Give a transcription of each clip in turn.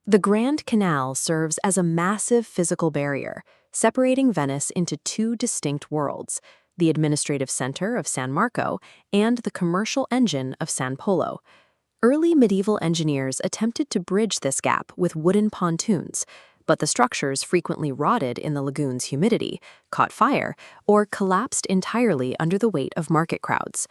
The Grand Canal serves as a massive physical barrier, separating Venice into two distinct worlds, the administrative center of San Marco and the commercial engine of San Polo. Early medieval engineers attempted to bridge this gap with wooden pontoons, but the structures frequently rotted in the lagoon's humidity, caught fire, or collapsed entirely under the weight of market crowds.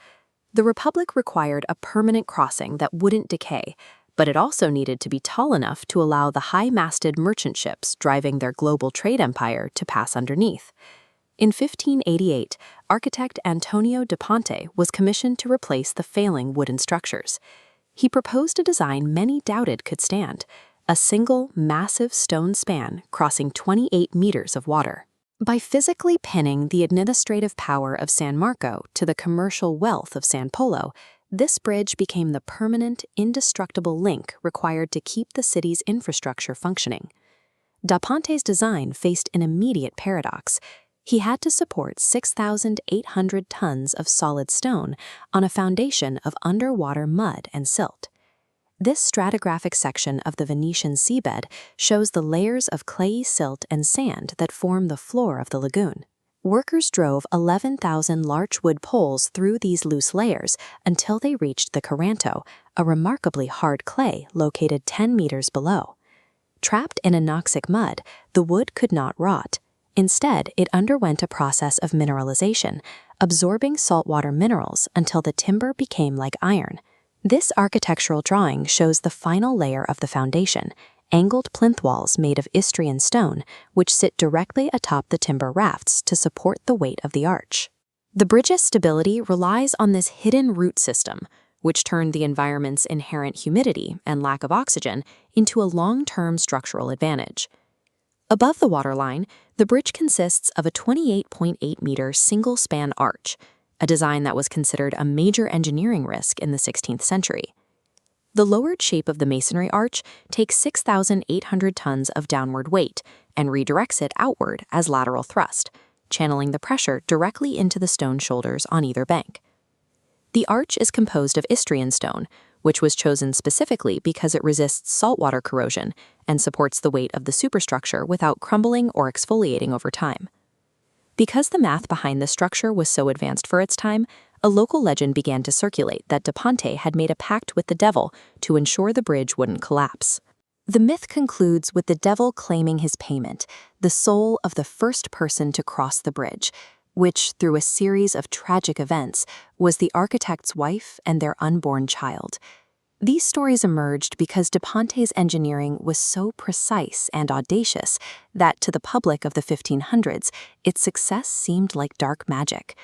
The Republic required a permanent crossing that wouldn't decay, but it also needed to be tall enough to allow the high-masted merchant ships driving their global trade empire to pass underneath. In 1588, architect Antonio da Ponte was commissioned to replace the failing wooden structures. He proposed a design many doubted could stand, a single, massive stone span crossing 28 meters of water. By physically pinning the administrative power of San Marco to the commercial wealth of San Polo, this bridge became the permanent, indestructible link required to keep the city's infrastructure functioning. Da Ponte's design faced an immediate paradox. He had to support 6,800 tons of solid stone on a foundation of underwater mud and silt. This stratigraphic section of the Venetian seabed shows the layers of clayey silt and sand that form the floor of the lagoon. Workers drove 11,000 larch-wood poles through these loose layers until they reached the Caranto, a remarkably hard clay located 10 meters below. Trapped in anoxic mud, the wood could not rot. Instead, it underwent a process of mineralization, absorbing saltwater minerals until the timber became like iron. This architectural drawing shows the final layer of the foundation, angled plinth walls made of Istrian stone, which sit directly atop the timber rafts to support the weight of the arch. The bridge's stability relies on this hidden root system, which turned the environment's inherent humidity and lack of oxygen into a long-term structural advantage. Above the waterline, the bridge consists of a 28.8-meter single-span arch, a design that was considered a major engineering risk in the 16th century. The lowered shape of the masonry arch takes 6,800 tons of downward weight and redirects it outward as lateral thrust, channeling the pressure directly into the stone shoulders on either bank. The arch is composed of Istrian stone, which was chosen specifically because it resists saltwater corrosion and supports the weight of the superstructure without crumbling or exfoliating over time. Because the math behind the structure was so advanced for its time, a local legend began to circulate that Da Ponte had made a pact with the devil to ensure the bridge wouldn't collapse. The myth concludes with the devil claiming his payment, the soul of the first person to cross the bridge, which, through a series of tragic events, was the architect's wife and their unborn child. These stories emerged because Da Ponte's engineering was so precise and audacious that, to the public of the 1500s, its success seemed like dark magic.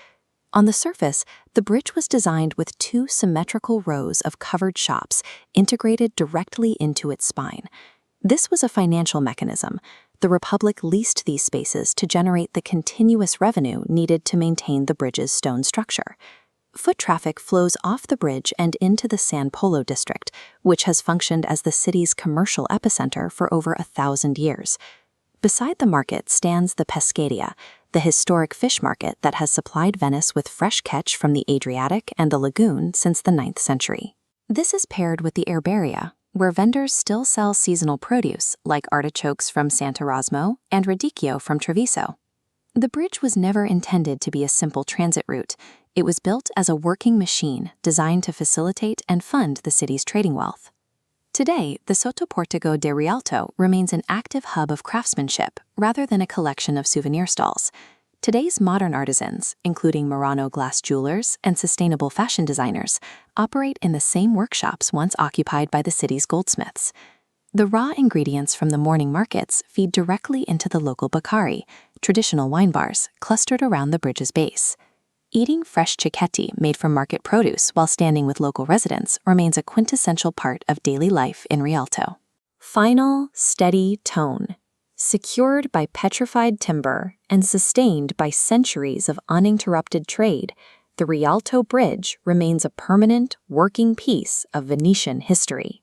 On the surface, the bridge was designed with two symmetrical rows of covered shops integrated directly into its spine. This was a financial mechanism. The Republic leased these spaces to generate the continuous revenue needed to maintain the bridge's stone structure. Foot traffic flows off the bridge and into the San Polo district, which has functioned as the city's commercial epicenter for over 1,000 years. Beside the market stands the Pescadia, the historic fish market that has supplied Venice with fresh catch from the Adriatic and the lagoon since the 9th century. This is paired with the Herbaria, where vendors still sell seasonal produce like artichokes from Sant'Erasmo and radicchio from Treviso. The bridge was never intended to be a simple transit route. It was built as a working machine designed to facilitate and fund the city's trading wealth. Today, the Sottoportico di Rialto remains an active hub of craftsmanship rather than a collection of souvenir stalls. Today's modern artisans, including Murano glass jewelers and sustainable fashion designers, operate in the same workshops once occupied by the city's goldsmiths. The raw ingredients from the morning markets feed directly into the local Baccari, traditional wine bars clustered around the bridge's base. Eating fresh cicchetti made from market produce while standing with local residents remains a quintessential part of daily life in Rialto. Final, steady tone. Secured by petrified timber and sustained by centuries of uninterrupted trade, the Rialto Bridge remains a permanent, working piece of Venetian history.